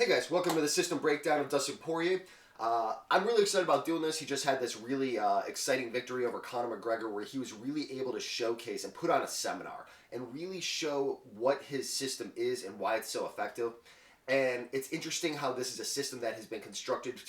Hey guys, welcome to the system breakdown of Dustin Poirier. I'm really excited about doing this. He just had this really exciting victory over Conor McGregor where he was really able to showcase and put on a seminar and really show what his system is and why it's so effective. And it's interesting how this is a system that has been constructed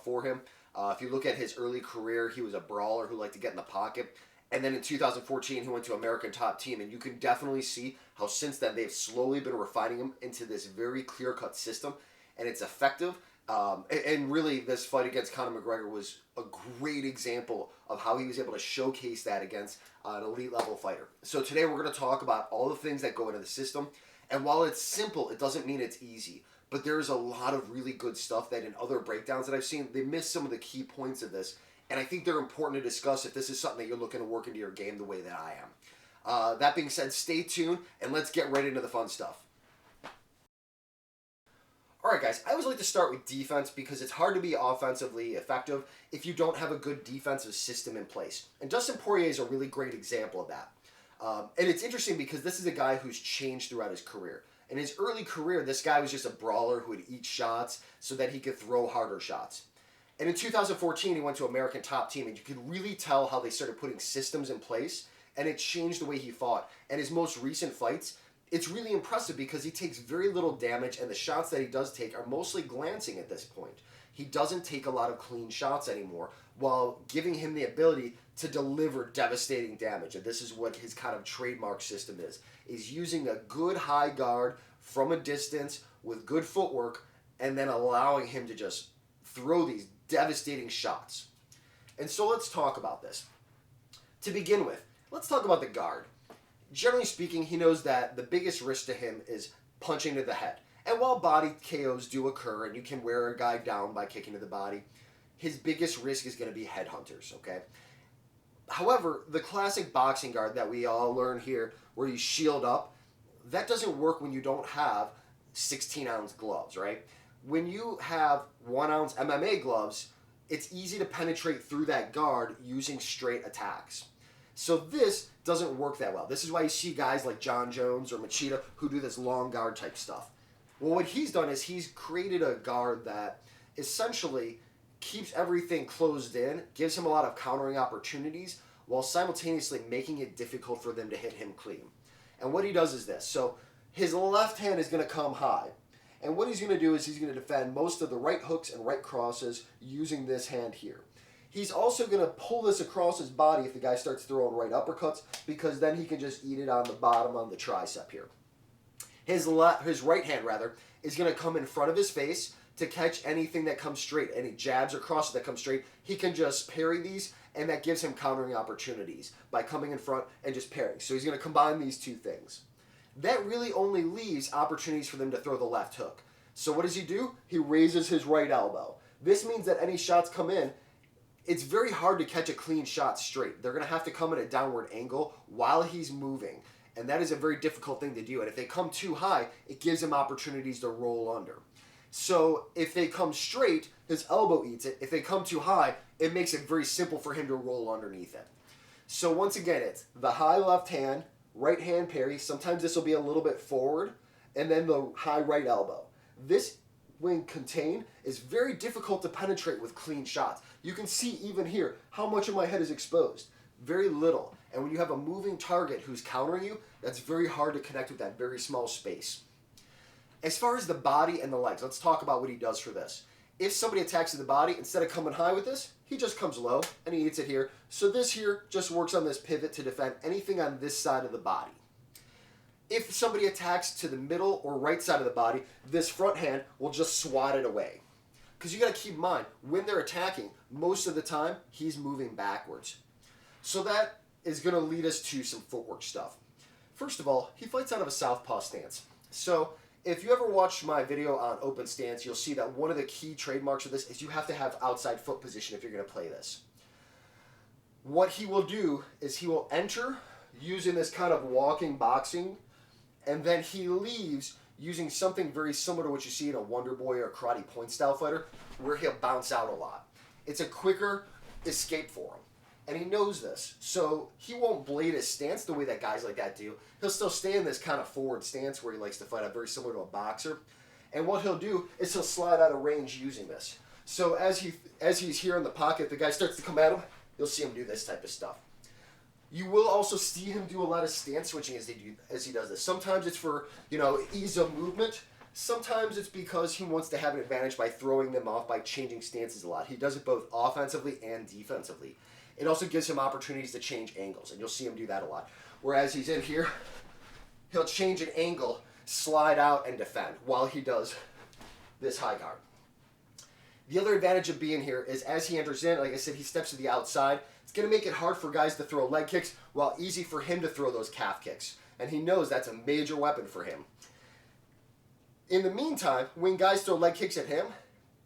for him. If you look at his early career, he was a brawler who liked to get in the pocket. And then in 2014, he went to American Top Team, and you can definitely see how since then they've slowly been refining him into this very clear-cut system, and it's effective. And really, this fight against Conor McGregor was a great example of how he was able to showcase that against an elite-level fighter. So today we're going to talk about all the things that go into the system, and while it's simple, it doesn't mean it's easy. But there's a lot of really good stuff that in other breakdowns that I've seen, they miss some of the key points of this. And I think they're important to discuss if this is something that you're looking to work into your game the way that I am. That being said, stay tuned and let's get right into the fun stuff. Alright guys, I always like to start with defense because it's hard to be offensively effective if you don't have a good defensive system in place. And Dustin Poirier is a really great example of that. And it's interesting because this is a guy who's changed throughout his career. In his early career, this guy was just a brawler who would eat shots so that he could throw harder shots. And in 2014, he went to American Top Team, and you could really tell how they started putting systems in place, and it changed the way he fought. And his most recent fights, it's really impressive because he takes very little damage, and the shots that he does take are mostly glancing at this point. He doesn't take a lot of clean shots anymore, while giving him the ability to deliver devastating damage. And this is what his kind of trademark system is using a good high guard from a distance with good footwork, and then allowing him to just throw these devastating shots. And so let's talk about this. To begin with, let's talk about the guard. Generally speaking, he knows that the biggest risk to him is punching to the head. And while body KOs do occur and you can wear a guy down by kicking to the body, his biggest risk is going to be headhunters, okay? However, the classic boxing guard that we all learn here, where you shield up, that doesn't work when you don't have 16-ounce gloves, right? When you have 1-ounce MMA gloves, it's easy to penetrate through that guard using straight attacks. So this doesn't work that well. This is why you see guys like John Jones or Machida who do this long guard type stuff. Well, what he's done is he's created a guard that essentially keeps everything closed in, gives him a lot of countering opportunities, while simultaneously making it difficult for them to hit him clean. And what he does is this. So his left hand is going to come high. And what he's going to do is he's going to defend most of the right hooks and right crosses using this hand here. He's also going to pull this across his body if the guy starts throwing right uppercuts, because then he can just eat it on the bottom on the tricep here. His right hand, rather, is going to come in front of his face to catch anything that comes straight. Any jabs or crosses that come straight, he can just parry these, and that gives him countering opportunities by coming in front and just parrying. So he's going to combine these two things. That really only leaves opportunities for them to throw the left hook. So what does he do? He raises his right elbow. This means that any shots come in, it's very hard to catch a clean shot straight. They're going to have to come at a downward angle while he's moving. And that is a very difficult thing to do. And if they come too high, it gives him opportunities to roll under. So if they come straight, his elbow eats it. If they come too high, it makes it very simple for him to roll underneath it. So once again, it's the high left hand, right hand parry. Sometimes this will be a little bit forward, and then the high right elbow. This, when contained, is very difficult to penetrate with clean shots. You can see even here how much of my head is exposed. Very little. And when you have a moving target who's countering you, that's very hard to connect with that very small space. As far as the body and the legs, let's talk about what he does for this. If somebody attacks the body, instead of coming high with this, he just comes low and he eats it here. So this here just works on this pivot to defend anything on this side of the body. If somebody attacks to the middle or right side of the body, this front hand will just swat it away. Because you got to keep in mind, when they're attacking, most of the time, he's moving backwards. So that is going to lead us to some footwork stuff. First of all, he fights out of a southpaw stance. So if you ever watched my video on open stance, you'll see that one of the key trademarks of this is you have to have outside foot position if you're going to play this. What he will do is he will enter using this kind of walking boxing, and then he leaves using something very similar to what you see in a Wonder Boy or Karate Point style fighter, where he'll bounce out a lot. It's a quicker escape for him. And he knows this. So he won't blade his stance the way that guys like that do. He'll still stay in this kind of forward stance where he likes to fight out, very similar to a boxer. And what he'll do is he'll slide out of range using this. So as he's here in the pocket, the guy starts to come at him. You'll see him do this type of stuff. You will also see him do a lot of stance switching as he does this. Sometimes it's for, ease of movement. Sometimes it's because he wants to have an advantage by throwing them off by changing stances a lot. He does it both offensively and defensively. It also gives him opportunities to change angles, and you'll see him do that a lot. Whereas he's in here, he'll change an angle, slide out, and defend while he does this high guard. The other advantage of being here is as he enters in, like I said, he steps to the outside. It's going to make it hard for guys to throw leg kicks, while easy for him to throw those calf kicks. And he knows that's a major weapon for him. In the meantime, when guys throw leg kicks at him,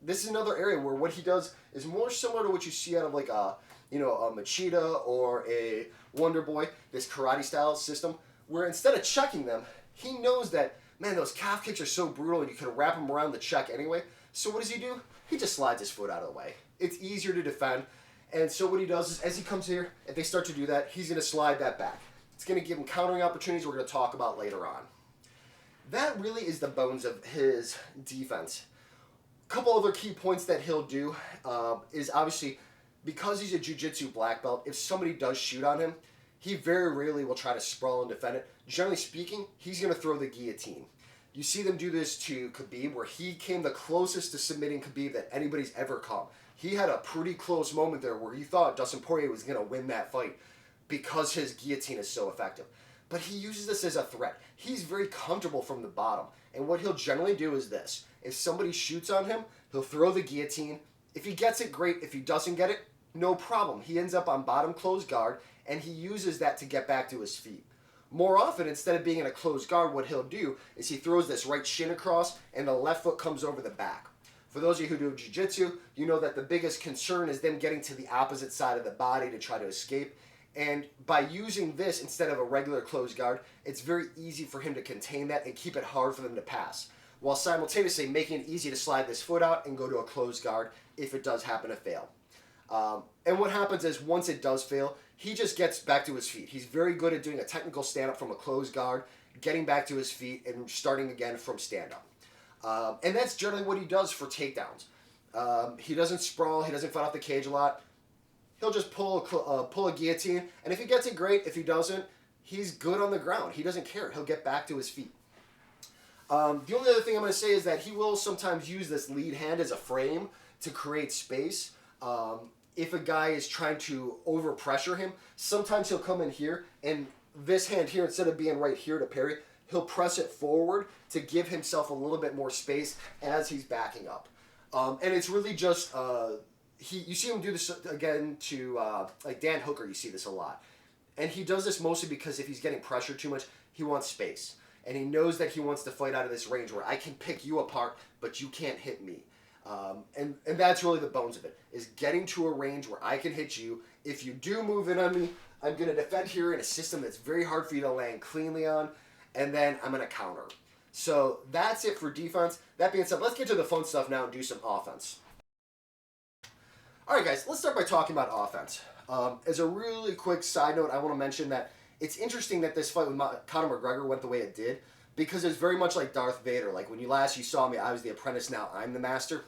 this is another area where what he does is more similar to what you see out of like a Machida or a Wonder Boy, this karate style system, where instead of checking them, he knows that, man, those calf kicks are so brutal and you can wrap them around the check anyway. So what does he do? He just slides his foot out of the way. It's easier to defend. And so what he does is, as he comes here, if they start to do that, he's going to slide that back. It's going to give him countering opportunities we're going to talk about later on. That really is the bones of his defense. A couple other key points that he'll do is obviously, because he's a jiu-jitsu black belt, if somebody does shoot on him, he very rarely will try to sprawl and defend it. Generally speaking, he's going to throw the guillotine. You see them do this to Khabib, where he came the closest to submitting Khabib that anybody's ever come. He had a pretty close moment there where he thought Dustin Poirier was going to win that fight because his guillotine is so effective. But he uses this as a threat. He's very comfortable from the bottom. And what he'll generally do is this. If somebody shoots on him, he'll throw the guillotine. If he gets it, great. If he doesn't get it, no problem. He ends up on bottom closed guard, and he uses that to get back to his feet. More often, instead of being in a closed guard, what he'll do is he throws this right shin across, and the left foot comes over the back. For those of you who do jiu-jitsu, you know that the biggest concern is them getting to the opposite side of the body to try to escape. And by using this instead of a regular closed guard, it's very easy for him to contain that and keep it hard for them to pass, while simultaneously making it easy to slide this foot out and go to a closed guard if it does happen to fail. And what happens is once it does fail, he just gets back to his feet. He's very good at doing a technical stand-up from a closed guard, getting back to his feet, and starting again from stand-up. And that's generally what he does for takedowns. He doesn't sprawl. He doesn't fight off the cage a lot. He'll just pull a guillotine, and if he gets it, great. If he doesn't, he's good on the ground. He doesn't care. He'll get back to his feet. The only other thing I'm going to say is that he will sometimes use this lead hand as a frame to create space. If a guy is trying to overpressure him, sometimes he'll come in here, and this hand here, instead of being right here to parry, he'll press it forward to give himself a little bit more space as he's backing up. And it's really just, you see him do this again to, like Dan Hooker, you see this a lot. And he does this mostly because if he's getting pressured too much, he wants space. And he knows that he wants to fight out of this range where I can pick you apart, but you can't hit me. And that's really the bones of it, is getting to a range where I can hit you. If you do move in on me, I'm going to defend here in a system that's very hard for you to land cleanly on, and then I'm going to counter. So that's it for defense. That being said, let's get to the fun stuff now and do some offense. All right, guys, let's start by talking about offense. As a really quick side note, I want to mention that it's interesting that this fight with Conor McGregor went the way it did, because it's very much like Darth Vader. Like when you saw me, I was the apprentice, now I'm the master.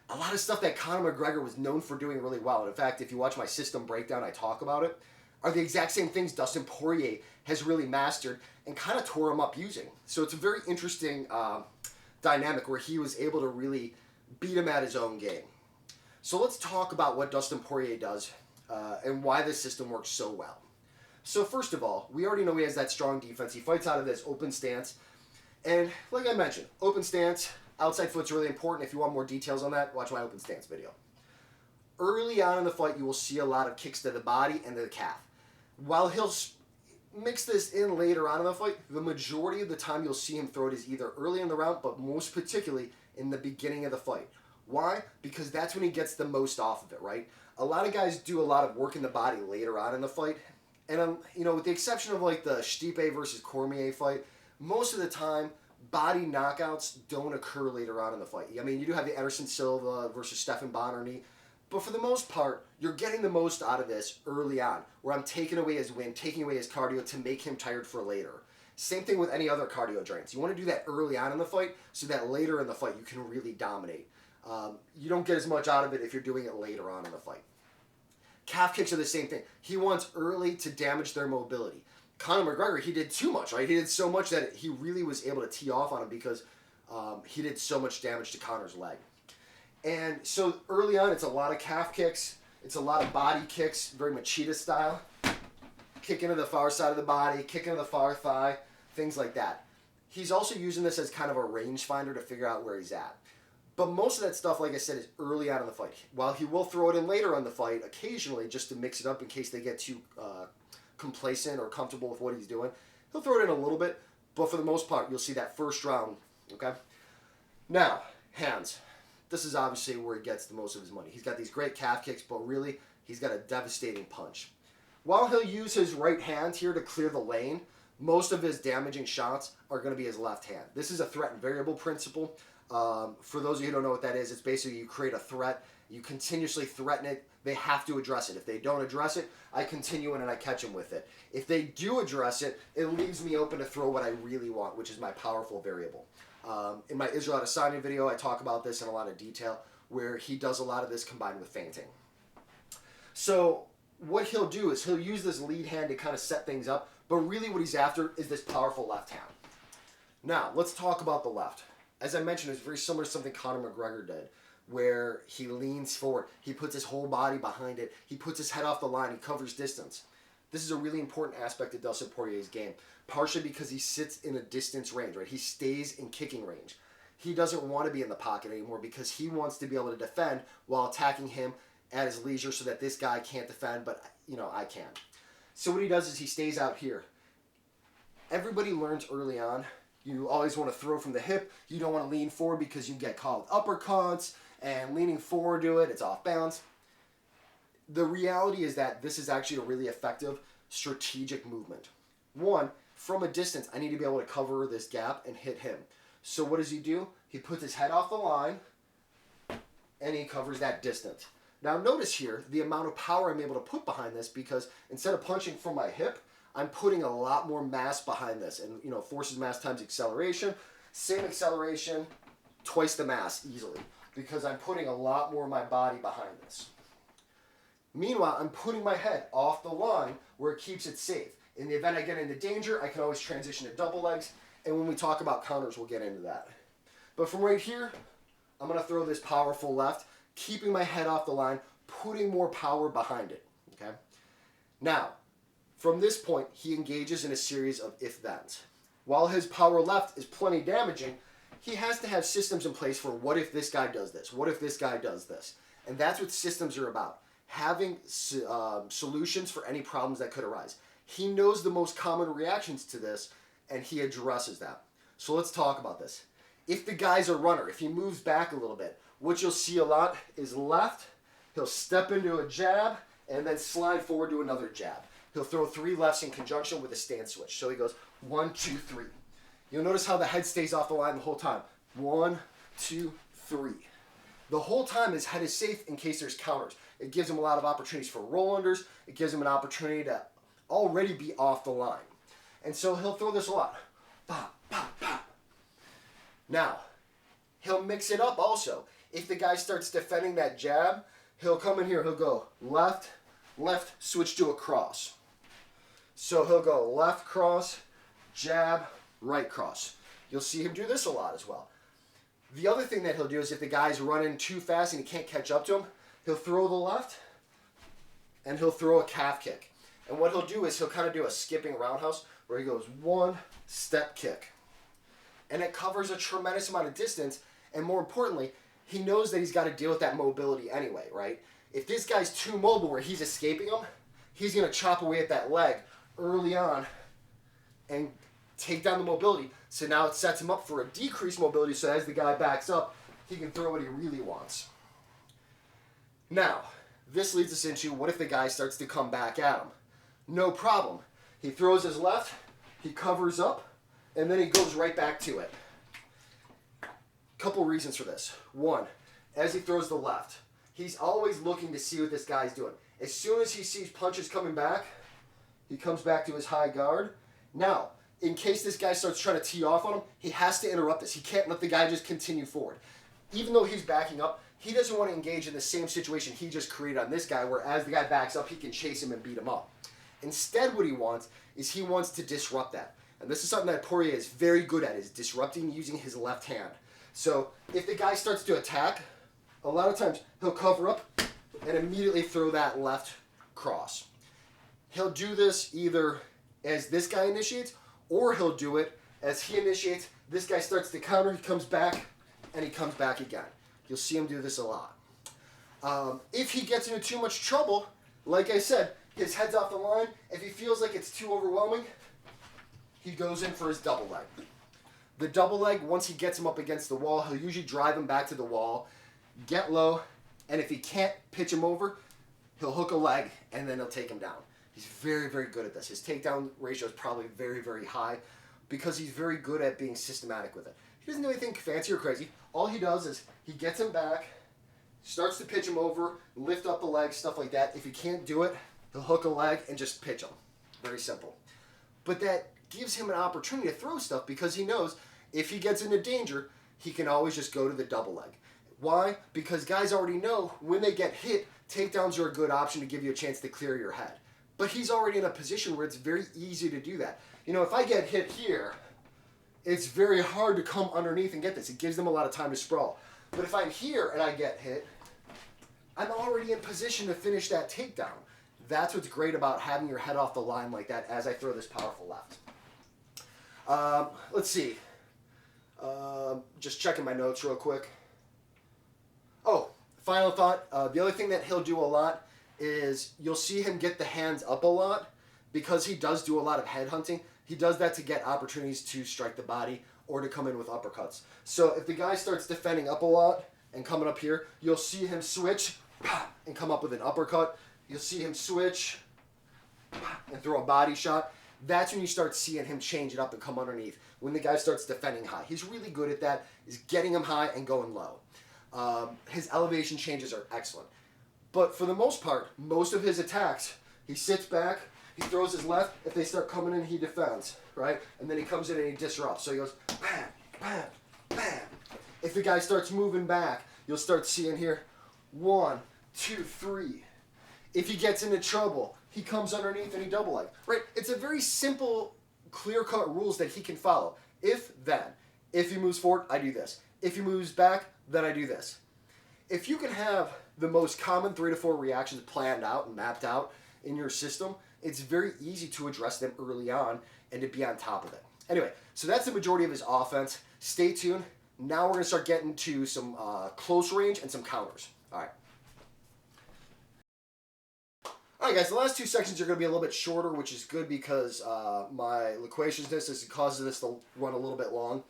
A lot of stuff that Conor McGregor was known for doing really well, and in fact, if you watch my system breakdown, I talk about it, are the exact same things Dustin Poirier has really mastered and kind of tore him up using. So it's a very interesting dynamic where he was able to really beat him at his own game. So let's talk about what Dustin Poirier does and why this system works so well. So first of all, we already know he has that strong defense. He fights out of this open stance. And like I mentioned, open stance, outside foot's really important. If you want more details on that, watch my open stance video. Early on in the fight, you will see a lot of kicks to the body and to the calf. While he'll mix this in later on in the fight, the majority of the time you'll see him throw it is either early in the round, but most particularly in the beginning of the fight. Why? Because that's when he gets the most off of it, right? A lot of guys do a lot of work in the body later on in the fight. And, with the exception of like the Stipe versus Cormier fight, most of the time, body knockouts don't occur later on in the fight. I mean, you do have the Anderson Silva versus Stephan Bonner, but for the most part, you're getting the most out of this early on, where I'm taking away his wind, taking away his cardio to make him tired for later. Same thing with any other cardio drains. You want to do that early on in the fight so that later in the fight you can really dominate. You don't get as much out of it if you're doing it later on in the fight. Calf kicks are the same thing. He wants early to damage their mobility. Conor McGregor, he did too much, right? He did so much that he really was able to tee off on him because he did so much damage to Conor's leg. And so early on, it's a lot of calf kicks. It's a lot of body kicks, very Machida style. Kick into the far side of the body, kick into the far thigh, things like that. He's also using this as kind of a rangefinder to figure out where he's at. But most of that stuff, like I said, is early on in the fight. While he will throw it in later on the fight, occasionally, just to mix it up in case they get too complacent or comfortable with what he's doing, he'll throw it in a little bit. But for the most part, you'll see that first round, okay? Now, hands. This is obviously where he gets the most of his money. He's got these great calf kicks, but really, he's got a devastating punch. While he'll use his right hand here to clear the lane, most of his damaging shots are going to be his left hand. This is a threat and variable principle. For those of you who don't know what that is, it's basically you create a threat, you continuously threaten it, they have to address it. If they don't address it, I continue in and I catch them with it. If they do address it, it leaves me open to throw what I really want, which is my powerful variable. In my Israel Adesanya video, I talk about this in a lot of detail, where he does a lot of this combined with feinting. So what he'll do is he'll use this lead hand to kind of set things up, but really what he's after is this powerful left hand. Now, let's talk about the left. As I mentioned, it's very similar to something Conor McGregor did, where he leans forward, he puts his whole body behind it, he puts his head off the line, he covers distance. This is a really important aspect of Dustin Poirier's game, partially because he sits in a distance range, right? He stays in kicking range. He doesn't want to be in the pocket anymore because he wants to be able to defend while attacking him at his leisure so that this guy can't defend, but, you know, I can. So what he does is he stays out here. Everybody learns early on, you always want to throw from the hip. You don't want to lean forward because you get caught with uppercuts, and leaning forward to it, it's off balance. The reality is that this is actually a really effective strategic movement. One, from a distance, I need to be able to cover this gap and hit him. So what does he do? He puts his head off the line, and he covers that distance. Now notice here the amount of power I'm able to put behind this, because instead of punching from my hip, I'm putting a lot more mass behind this. And, you know, force is mass times acceleration. Same acceleration, twice the mass easily, because I'm putting a lot more of my body behind this. Meanwhile, I'm putting my head off the line where it keeps it safe. In the event I get into danger, I can always transition to double legs. And when we talk about counters, we'll get into that. But from right here, I'm going to throw this powerful left, keeping my head off the line, putting more power behind it. Okay. Now, from this point, he engages in a series of if-thens. While his power left is plenty damaging, he has to have systems in place for what if this guy does this? What if this guy does this? And that's what systems are about. Having solutions for any problems that could arise. He knows the most common reactions to this, and he addresses that. So let's talk about this. If the guy's a runner, if he moves back a little bit, what you'll see a lot is left, he'll step into a jab, and then slide forward to another jab. He'll throw 3 lefts in conjunction with a stance switch. So he goes 1, 2, 3. You'll notice how the head stays off the line the whole time. 1, 2, 3. The whole time his head is safe in case there's counters. It gives him a lot of opportunities for roll unders. It gives him an opportunity to already be off the line. And so he'll throw this a lot. Pop, pop, pop. Now, he'll mix it up also. If the guy starts defending that jab, he'll come in here, he'll go left, left, switch to a cross. So he'll go left cross, jab, right cross. You'll see him do this a lot as well. The other thing that he'll do is if the guy's running too fast and he can't catch up to him, he'll throw the left and he'll throw a calf kick. And what he'll do is he'll kind of do a skipping roundhouse where he goes 1 step kick. And it covers a tremendous amount of distance. And more importantly, he knows that he's got to deal with that mobility anyway, right? If this guy's too mobile where he's escaping him, he's going to chop away at that leg early on and take down the mobility. So now it sets him up for a decreased mobility, so as the guy backs up, he can throw what he really wants. Now, this leads us into what if the guy starts to come back at him? No problem. He throws his left, he covers up, and then he goes right back to it. Couple reasons for this. One, as he throws the left, he's always looking to see what this guy's doing. As soon as he sees punches coming back, he comes back to his high guard. Now, in case this guy starts trying to tee off on him, he has to interrupt this. He can't let the guy just continue forward. Even though he's backing up, he doesn't want to engage in the same situation he just created on this guy, where as the guy backs up, he can chase him and beat him up. Instead, what he wants is he wants to disrupt that. And this is something that Poirier is very good at, is disrupting using his left hand. So if the guy starts to attack, a lot of times he'll cover up and immediately throw that left cross. He'll do this either as this guy initiates, or he'll do it as he initiates, this guy starts to counter, he comes back, and he comes back again. You'll see him do this a lot. If he gets into too much trouble, like I said, his head's off the line. If he feels like it's too overwhelming, he goes in for his double leg. The double leg, once he gets him up against the wall, he'll usually drive him back to the wall, get low, and if he can't pitch him over, he'll hook a leg, and then he'll take him down. He's very, very good at this. His takedown ratio is probably very, very high because he's very good at being systematic with it. He doesn't do anything fancy or crazy. All he does is he gets him back, starts to pitch him over, lift up the leg, stuff like that. If he can't do it, he'll hook a leg and just pitch him. Very simple. But that gives him an opportunity to throw stuff because he knows if he gets into danger, he can always just go to the double leg. Why? Because guys already know when they get hit, takedowns are a good option to give you a chance to clear your head. But he's already in a position where it's very easy to do that. You know, if I get hit here, it's very hard to come underneath and get this. It gives them a lot of time to sprawl. But if I'm here and I get hit, I'm already in position to finish that takedown. That's what's great about having your head off the line like that as I throw this powerful left. Let's see. Just checking my notes real quick. Oh, final thought. The other thing that he'll do a lot is you'll see him get the hands up a lot because he does do a lot of head hunting. He does that to get opportunities to strike the body or to come in with uppercuts. So if the guy starts defending up a lot and coming up here, you'll see him switch and come up with an uppercut. You'll see him switch and throw a body shot. That's when you start seeing him change it up and come underneath. When the guy starts defending high. He's really good at that, is getting him high and going low. His elevation changes are excellent. But for the most part, most of his attacks, he sits back, he throws his left. If they start coming in, he defends, right? And then he comes in and he disrupts. So he goes, bam, bam, bam. If the guy starts moving back, you'll start seeing here, 1, 2, 3. If he gets into trouble, he comes underneath and he double leg, right? It's a very simple, clear-cut rules that he can follow. If, then. If he moves forward, I do this. If he moves back, then I do this. If you can have the most common 3 to 4 reactions planned out and mapped out in your system, it's very easy to address them early on and to be on top of it. Anyway, so that's the majority of his offense. Stay tuned. Now we're going to start getting to some close range and some counters. All right. All right, guys, the last 2 sections are going to be a little bit shorter, which is good because my loquaciousness causes this to run a little bit long.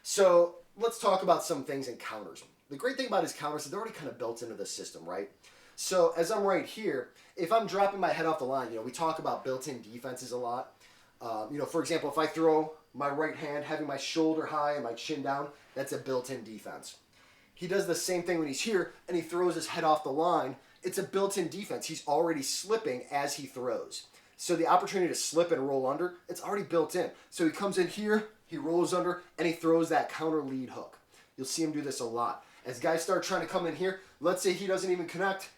So let's talk about some things in counters. The great thing about his counters is they're already kind of built into the system, right? So as I'm right here, if I'm dropping my head off the line, we talk about built-in defenses a lot. For example, if I throw my right hand, having my shoulder high and my chin down, that's a built-in defense. He does the same thing when he's here and he throws his head off the line. It's a built-in defense. He's already slipping as he throws. So the opportunity to slip and roll under, it's already built in. So he comes in here, he rolls under, and he throws that counter lead hook. You'll see him do this a lot. As guys start trying to come in here, let's say he doesn't even connect,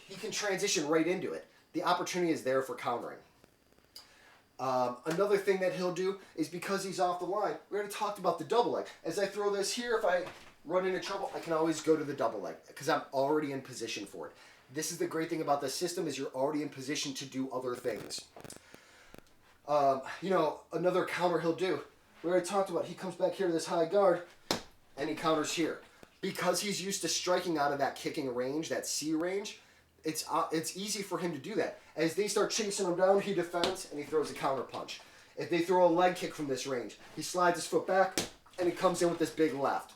he can transition right into it. The opportunity is there for countering. Another thing that he'll do is because he's off the line, we already talked about the double leg. As I throw this here, if I run into trouble, I can always go to the double leg because I'm already in position for it. This is the great thing about this system is you're already in position to do other things. Another counter he'll do, we already talked about, he comes back here to this high guard and he counters here. Because he's used to striking out of that kicking range, that C range, it's easy for him to do that. As they start chasing him down, he defends and he throws a counter punch. If they throw a leg kick from this range, he slides his foot back and he comes in with this big left.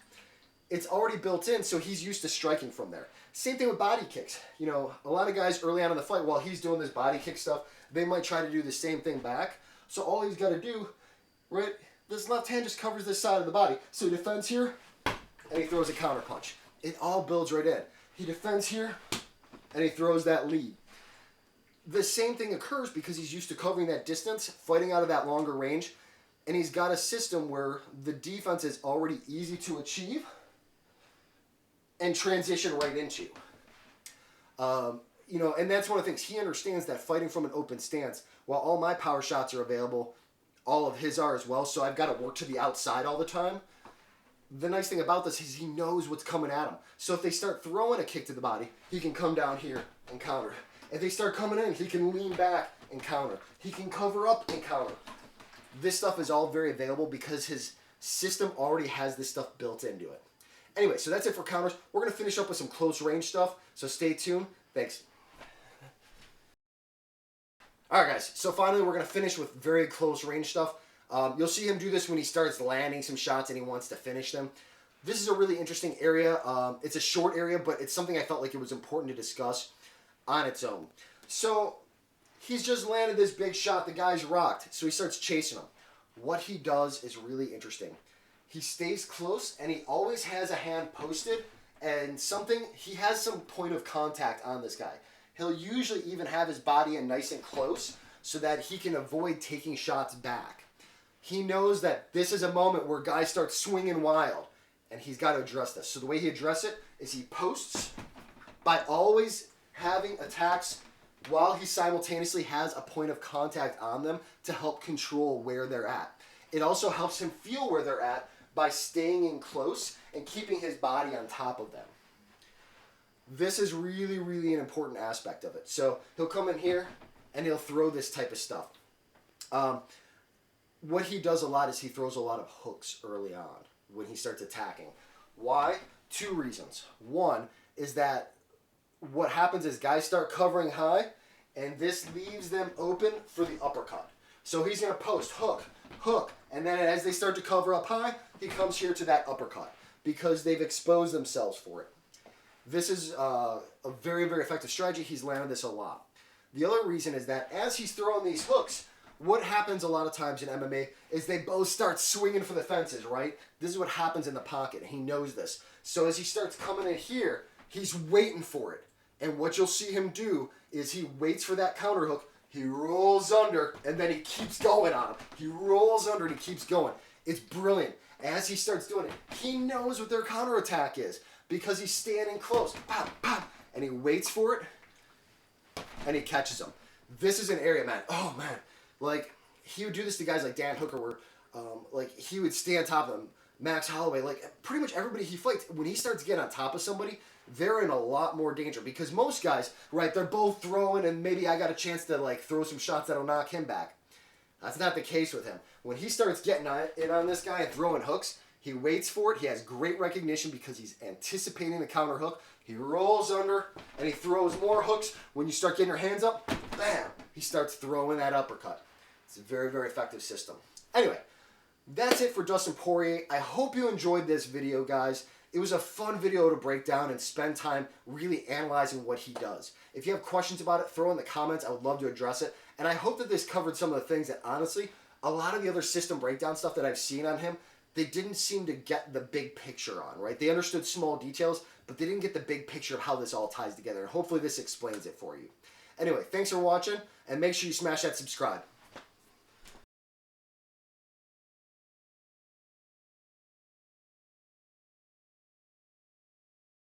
It's already built in, so he's used to striking from there. Same thing with body kicks. A lot of guys early on in the fight, while he's doing this body kick stuff, they might try to do the same thing back. So all he's got to do, right, this left hand just covers this side of the body. So he defends here, and he throws a counter punch. It all builds right in. He defends here, and he throws that lead. The same thing occurs because he's used to covering that distance, fighting out of that longer range. And he's got a system where the defense is already easy to achieve and transition right into. You know, and that's one of the things. He understands that fighting from an open stance, while all my power shots are available, all of his are as well, so I've got to work to the outside all the time. The nice thing about this is he knows what's coming at him. So if they start throwing a kick to the body, he can come down here and counter. If they start coming in, he can lean back and counter. He can cover up and counter. This stuff is all very available because his system already has this stuff built into it. Anyway, so that's it for counters. We're going to finish up with some close range stuff, so stay tuned. Thanks. Alright guys, so finally we're going to finish with very close range stuff. You'll see him do this when he starts landing some shots and he wants to finish them. This is a really interesting area. It's a short area, but it's something I felt like it was important to discuss on its own. So, he's just landed this big shot. The guy's rocked, so he starts chasing him. What he does is really interesting. He stays close, and he always has a hand posted, and he has some point of contact on this guy. He'll usually even have his body in nice and close so that he can avoid taking shots back. He knows that this is a moment where guys start swinging wild, and he's got to address this. So the way he addresses it is he posts by always having attacks while he simultaneously has a point of contact on them to help control where they're at. It also helps him feel where they're at by staying in close and keeping his body on top of them. This is really, really an important aspect of it. So he'll come in here and he'll throw this type of stuff. What he does a lot is he throws a lot of hooks early on when he starts attacking. Why? Two reasons. One is that what happens is guys start covering high, and this leaves them open for the uppercut. So he's going to post hook, hook, and then as they start to cover up high, he comes here to that uppercut because they've exposed themselves for it. This is a very, very effective strategy. He's landed this a lot. The other reason is that as he's throwing these hooks, what happens a lot of times in MMA is they both start swinging for the fences, right? This is what happens in the pocket. He knows this. So as he starts coming in here, he's waiting for it. And what you'll see him do is he waits for that counter hook, he rolls under, and then he keeps going on him. He rolls under and he keeps going. It's brilliant. As he starts doing it, he knows what their counterattack is because he's standing close. Pop, pop, and he waits for it, and he catches them. This is an area, man. Oh, man. Like, he would do this to guys like Dan Hooker where, like, he would stay on top of them. Max Holloway, like, pretty much everybody he fights, when he starts getting on top of somebody, they're in a lot more danger because most guys, right, they're both throwing and maybe I got a chance to, like, throw some shots that'll knock him back. That's not the case with him. When he starts getting in on this guy and throwing hooks, he waits for it. He has great recognition because he's anticipating the counter hook. He rolls under and he throws more hooks. When you start getting your hands up, bam, he starts throwing that uppercut. It's a very, very effective system. Anyway, that's it for Dustin Poirier. I hope you enjoyed this video, guys. It was a fun video to break down and spend time really analyzing what he does. If you have questions about it, throw in the comments. I would love to address it. And I hope that this covered some of the things that, honestly, a lot of the other system breakdown stuff that I've seen on him, they didn't seem to get the big picture on, right? They understood small details, but they didn't get the big picture of how this all ties together. And hopefully this explains it for you. Anyway, thanks for watching, and make sure you smash that subscribe.